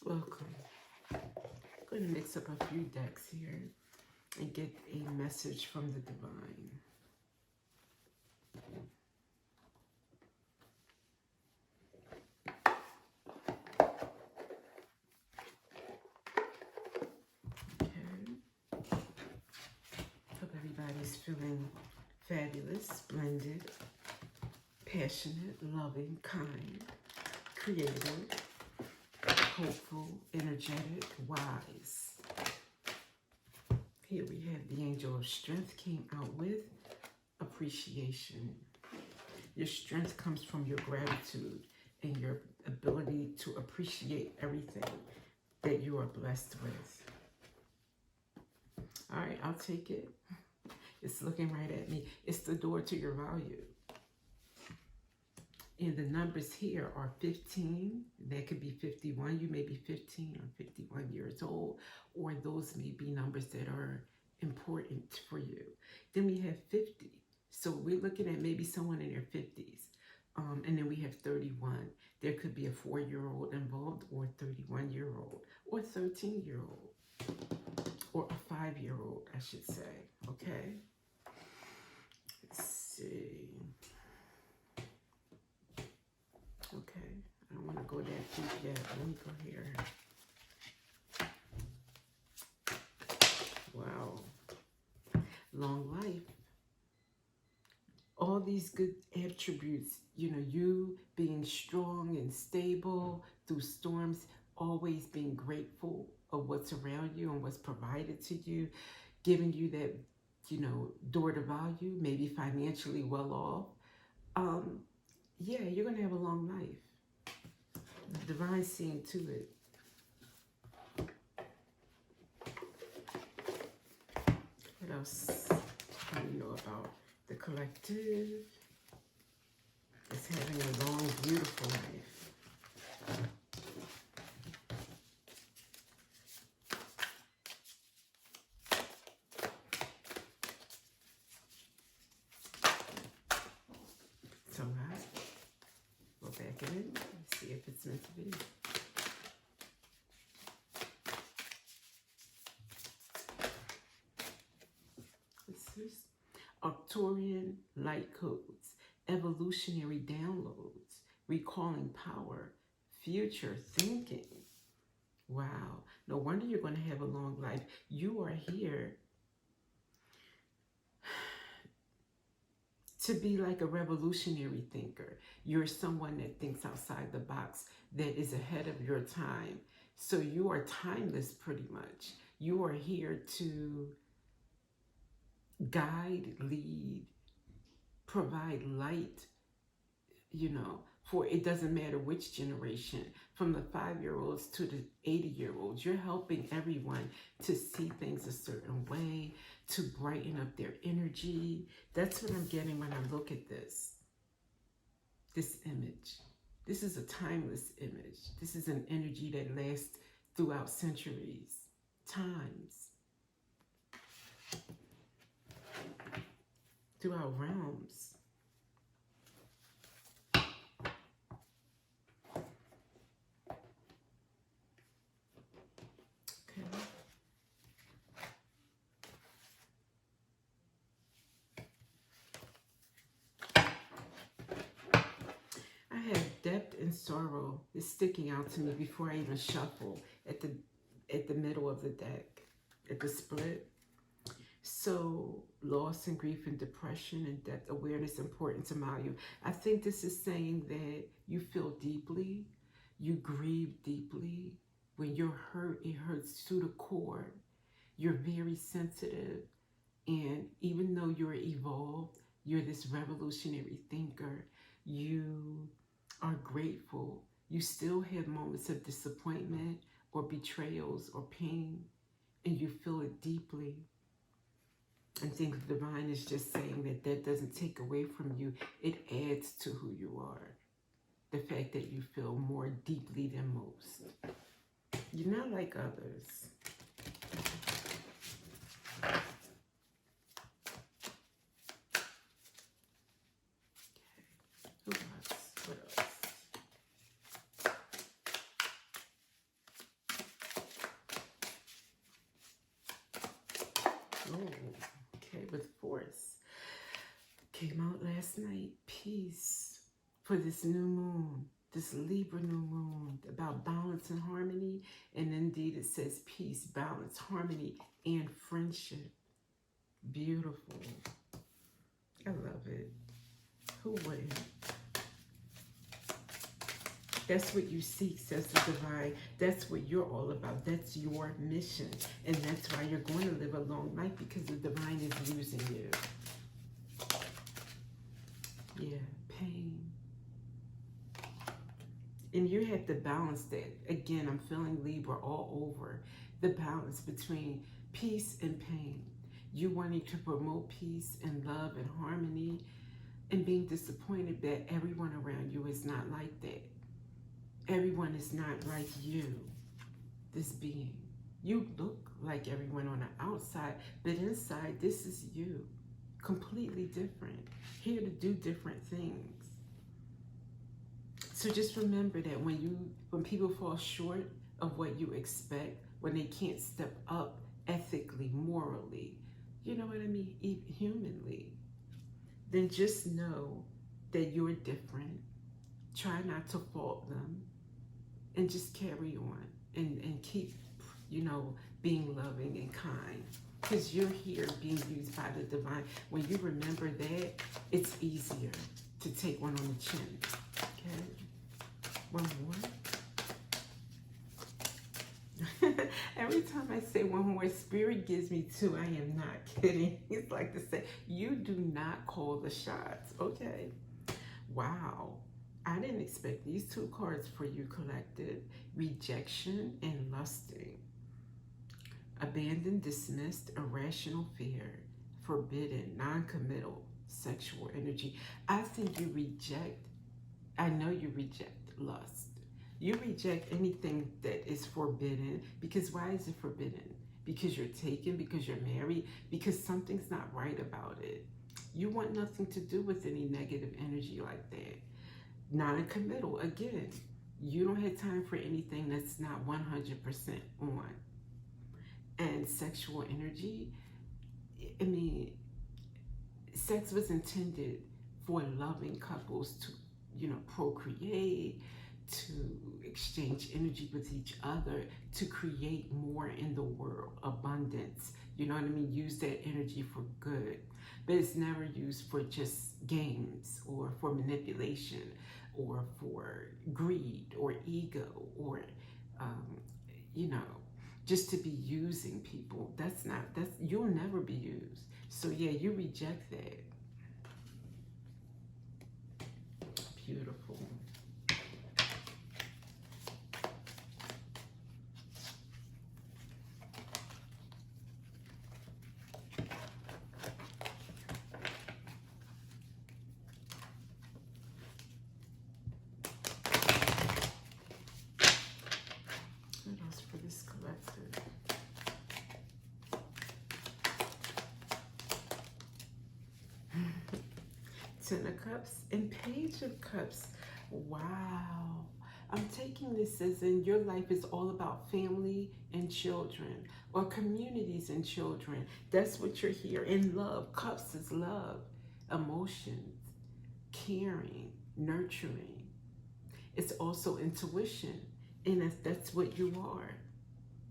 Welcome. I'm going to mix up a few decks here and get a message from the divine. Okay. Hope everybody's feeling fabulous, splendid, passionate, loving, kind, creative, hopeful, energetic, wise. Here we have the angel of strength came out with appreciation. Your strength comes from your gratitude and your ability to appreciate everything that you are blessed with. All right, I'll take it. It's looking right at me. It's the door to your value. And the numbers here are 15. That could be 51. You may be 15 or 51 years old, or those may be numbers that are important for you. Then we have 50. So we're looking at maybe someone in their 50s. And then we have 31. There could be a 4-year-old involved, or a 31-year-old, or a 13-year-old, or a 5-year-old, I should say. Okay? Let's see. Okay, I don't want to go that deep yet. Let me go here. Wow. Long life. All these good attributes, you being strong and stable through storms, always being grateful of what's around you and what's provided to you, giving you that, door to value, maybe financially well off. Yeah, you're going to have a long life. The divine seeing to it. What else do you know about the collective? It's having a long, beautiful life. So go back in and see if it's meant to be. What's this? Arcturian light codes, evolutionary downloads, recalling power, future thinking. Wow. No wonder you're going to have a long life. You are here to be like a revolutionary thinker. You're someone that thinks outside the box, that is ahead of your time. So you are timeless pretty much. You are here to guide, lead, provide light, for it doesn't matter which generation, from the 5-year-olds to the 80-year-olds. You're helping everyone to see things a certain way, to brighten up their energy. That's what I'm getting when I look at this image. This is a timeless image. This is an energy that lasts throughout centuries, times, throughout realms. Depth and sorrow is sticking out to me before I even shuffle at the middle of the deck, at the split. So loss and grief and depression and depth awareness important to Mayu. I think this is saying that you feel deeply, you grieve deeply. When you're hurt, it hurts to the core. You're very sensitive, and even though you're evolved, you're this revolutionary thinker. You are grateful. You still have moments of disappointment or betrayals or pain, and you feel it deeply. I think the divine is just saying that doesn't take away from you. It adds to who you are. The fact that you feel more deeply than most. You're not like others. peace for this new moon, this Libra new moon, about balance and harmony. And indeed it says peace, balance, harmony, and friendship. Beautiful. I love it. Who wouldn't? That's what you seek, says the divine. That's what you're all about. That's your mission. And that's why you're going to live a long life, because the divine is using you. Yeah, pain. And you have to balance that. Again, I'm feeling Libra all over. The balance between peace and pain. You wanting to promote peace and love and harmony, and being disappointed that everyone around you is not like that. Everyone is not like you, this being. You look like everyone on the outside, but inside, this is you. Completely different. Here to do different things. So just remember that when people fall short of what you expect, when they can't step up ethically, morally, you know what I mean, humanly, then just know that you're different. Try not to fault them. And just carry on and keep, being loving and kind. Because you're here being used by the divine. When you remember that, it's easier to take one on the chin. Okay? One more. Every time I say one more, Spirit gives me two. I am not kidding. It's like to say, you do not call the shots. Okay? Wow. I didn't expect these two cards for you, collective. Rejection and lusting. Abandoned, dismissed, irrational fear. Forbidden, non-committal, sexual energy. I think you reject, I know you reject lust. You reject anything that is forbidden. Because why is it forbidden? Because you're taken, because you're married, because something's not right about it. You want nothing to do with any negative energy like that. Non-committal, again, you don't have time for anything that's not 100% on. And sexual energy, I mean, sex was intended for loving couples to, procreate, to exchange energy with each other, to create more in the world, abundance, you know what I mean? Use that energy for good. But it's never used for just games or for manipulation or for greed or ego or, just to be using people. You'll never be used. So yeah, you reject that. Beautiful. What else for this collective? Ten of Cups and Page of Cups. Wow. I'm taking this as in your life is all about family and children, or communities and children. That's what you're here. In love. Cups is love, emotions, caring, nurturing. It's also intuition. And that's what you are.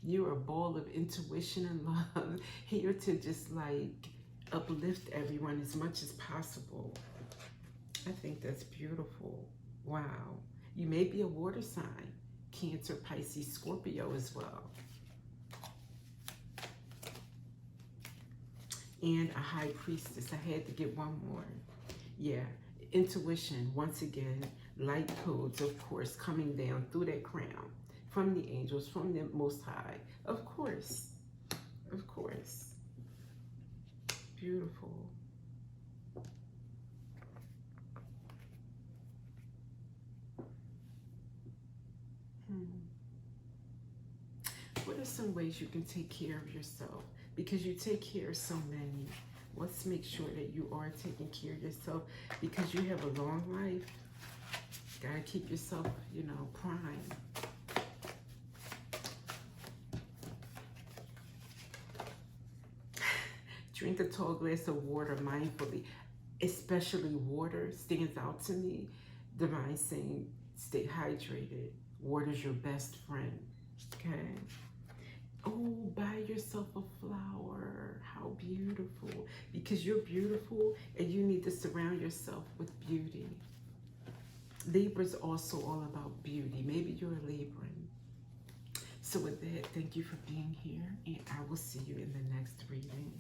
You're a ball of intuition and love, here to just uplift everyone as much as possible. I think that's beautiful. Wow. You may be a water sign, Cancer, Pisces, Scorpio as well. And a High Priestess. I had to get one more. Yeah. Intuition, once again, light codes, of course, coming down through that crown. From the angels, from the Most High. Of course. Of course. Beautiful. What are some ways you can take care of yourself? Because you take care of so many. Let's make sure that you are taking care of yourself, because you have a long life. Gotta keep yourself, prime. Drink a tall glass of water mindfully. especially water stands out to me. Divine saying, stay hydrated. Water's your best friend. Okay. Oh, buy yourself a flower. How beautiful. Because you're beautiful and you need to surround yourself with beauty. Libra's also all about beauty. Maybe you're a Libran. So with that, thank you for being here, and I will see you in the next reading.